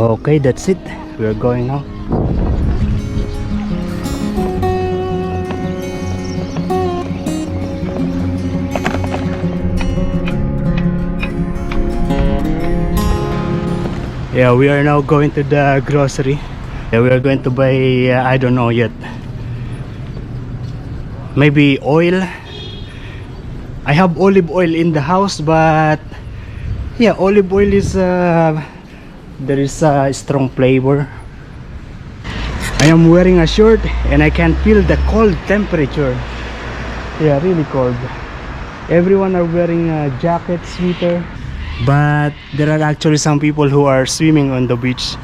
Okay, that's it. We're going now. Yeah, we are now going to the grocery. Yeah, we are going to buy, I don't know yet. Maybe oil. I have olive oil in the house, but yeah, olive oil is there is a strong flavor. I am wearing a shirt and I can feel the cold temperature. Yeah, really cold. Everyone are wearing a jacket, sweater, but there are actually some people who are swimming on the beach.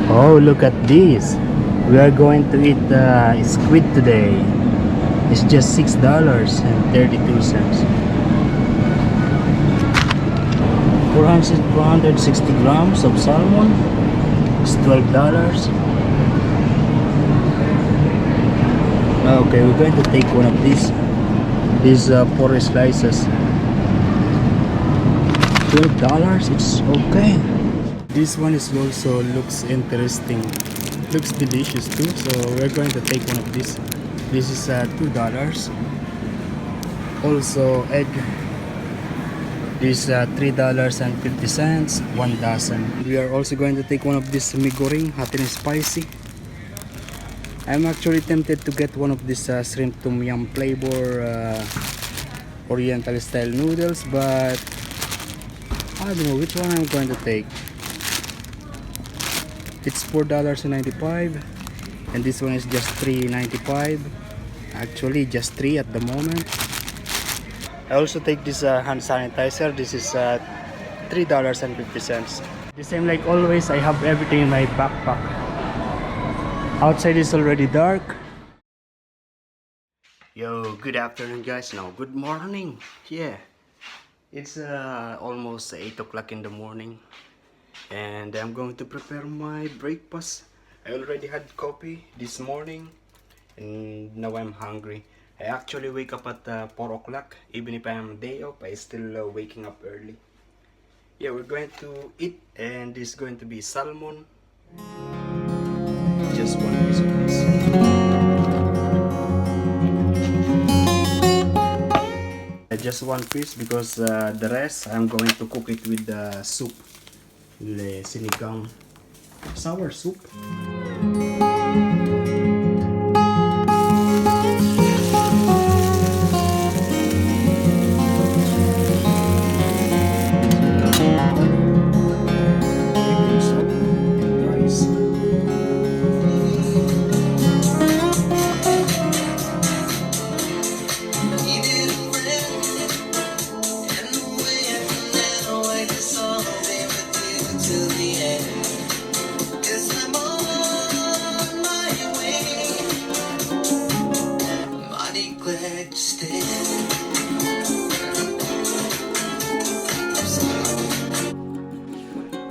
Oh, look at this. We are going to eat squid today. It's just $6.32. 460 grams of salmon. It's $12. Okay, we're going to take one of these. These 4 slices. $12. It's okay. This one is also looks interesting. Looks delicious too. So we're going to take one of these. This is $2. Also egg. This $3.50, 1 dozen. We are also going to take one of this migoring, hot and spicy. I'm actually tempted to get one of this shrimp tom yum flavor oriental style noodles, but I don't know which one I'm going to take. It's $4.95 and this one is just $3.95. Actually just 3 at the moment. I also take this hand sanitizer. This is $3.50. The same like always, I have everything in my backpack. Outside is already dark. Yo, good afternoon guys. Now good morning. Yeah, it's almost 8 o'clock in the morning and I'm going to prepare my breakfast. I already had coffee this morning and now I'm hungry. I actually wake up at 4 o'clock. Even if I am day off, I still waking up early. Yeah, we're going to eat and this is going to be salmon. Just one piece of this. Just one piece because the rest I'm going to cook it with the soup. Le sinigang. Sour soup.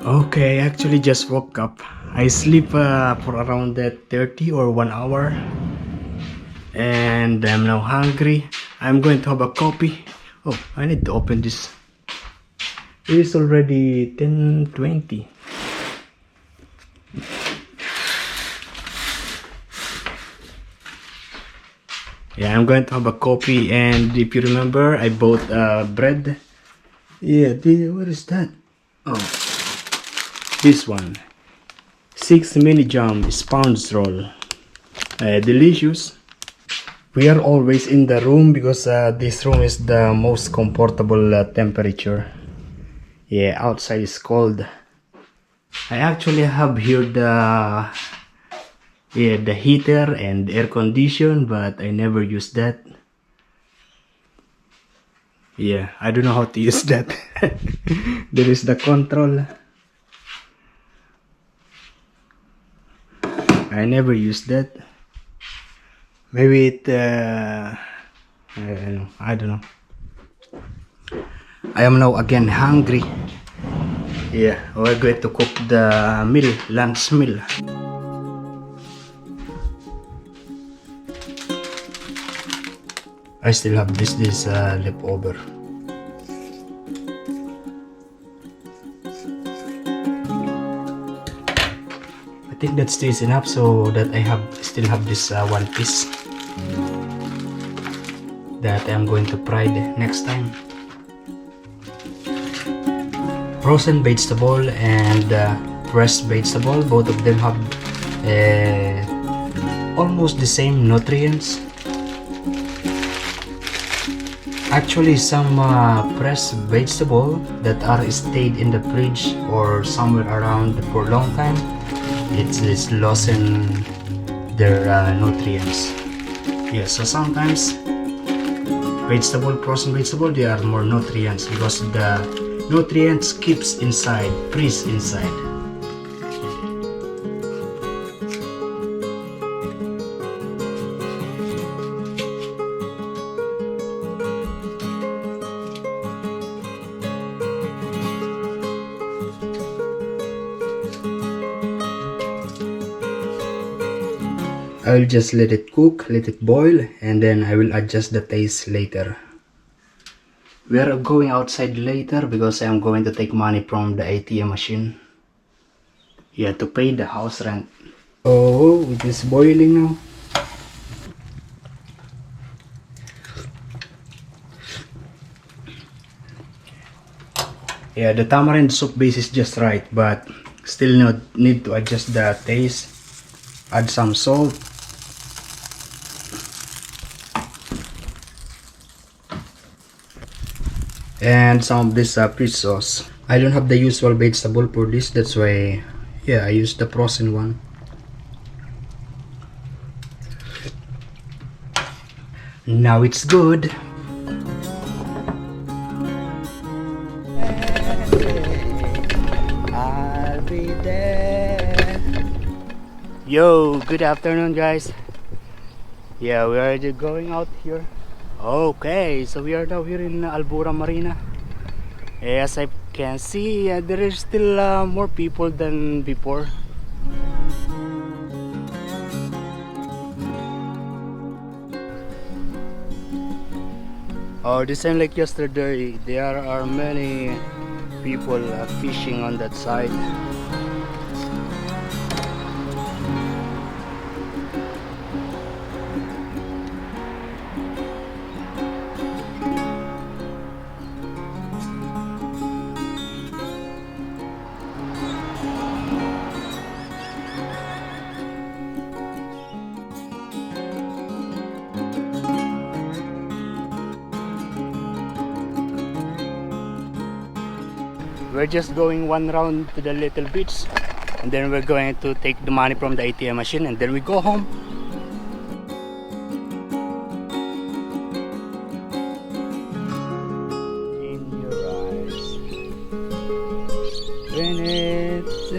Okay, I actually just woke up. I sleep for around 30 or 1 hour and I'm now hungry. I'm going to have a coffee. Oh, I need to open this. It is already 10:20. Yeah, I'm going to have a coffee and if you remember, I bought bread. Yeah, what is that? Oh, this one. 6 mini jam sponge roll. Delicious. We are always in the room because this room is the most comfortable temperature. Yeah, outside is cold. I actually have here the heater and air condition, but I never use that. Yeah, I don't know how to use that. There is the control. I never use that. Maybe it I don't know. I am now again hungry. Yeah, we're going to cook the meal, lunch meal. I still have this leftover. think that stays enough so that I still have this one piece that I'm going to fry next time. Frozen vegetable and fresh vegetable, both of them have almost the same nutrients. Actually, some fresh vegetable that are stayed in the fridge or somewhere around for a long time, it's losing their nutrients. Yeah, so sometimes frozen vegetable, they are more nutrients because the nutrients keeps inside, freeze inside. I will just let it cook, let it boil, and then I will adjust the taste later. We are going outside later because I am going to take money from the ATM machine. Yeah, to pay the house rent. Oh, it is boiling now. Yeah, the tamarind soup base is just right, but still need to adjust the taste. Add some salt. And some of this fish sauce. I don't have the usual vegetable for this, that's why yeah, I use the frozen one. Now it's good. I'll be there. Yo, good afternoon guys. Yeah, we are going out here. Okay, so we are now here in Albura Marina. As I can see, there is still more people than before. Oh, the same like yesterday, there are many people fishing on that side. We're just going one round to the little beach, and then we're going to take the money from the ATM machine, and then we go home. In your eyes, when it's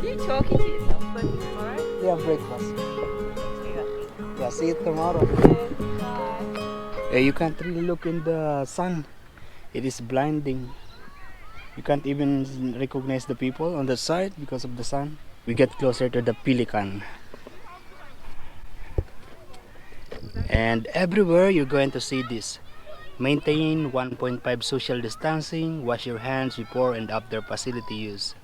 You talking to yourself, but tomorrow? yeah, breakfast. Yeah, see you tomorrow. You can't really look in the sun. It is blinding. You can't even recognize the people on the side because of the sun. We get closer to the pelican. And everywhere you're going to see this. Maintain 1.5 social distancing. Wash your hands before and after facility use.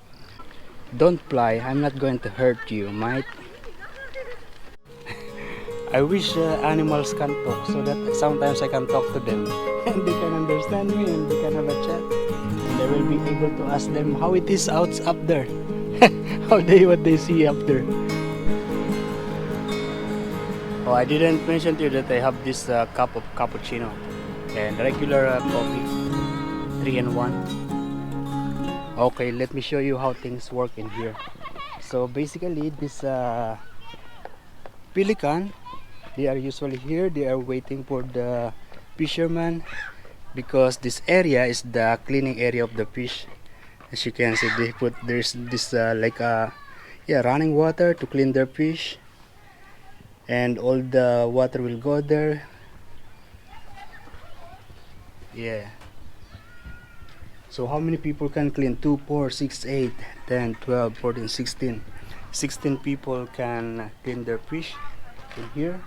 Don't fly. I'm not going to hurt you, mate. I wish animals can talk so that sometimes I can talk to them and they can understand me and we can have a chat. And I will be able to ask them how it is out up there. What they see up there. Oh, I didn't mention to you that I have this cup of cappuccino and regular coffee, 3-in-1. Okay, let me show you how things work in here. So basically this pelican, they are usually here. They are waiting for the fisherman because this area is the cleaning area of the fish. As you can see, there's this running water to clean their fish, and all the water will go there. Yeah. So how many people can clean? 2, 4, 6, 8, 10, 12, 14, 16. 16 people can clean their fish in here.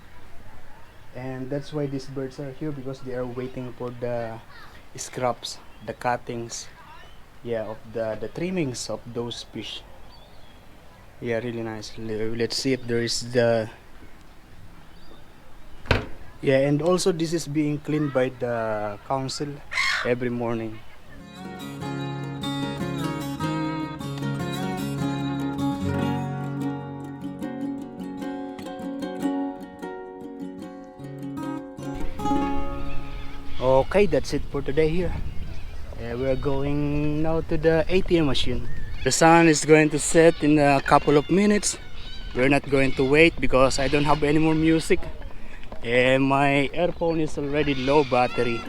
And that's why these birds are here, because they are waiting for the scraps, the cuttings. yeah, of the trimmings of those fish. Yeah, really nice. Let's see if there is the, yeah, and also this is being cleaned by the council every morning. Okay, that's it for today here. We're going now to the ATM machine. The sun is going to set in a couple of minutes. We're not going to wait because I don't have any more music and my earphone is already low battery.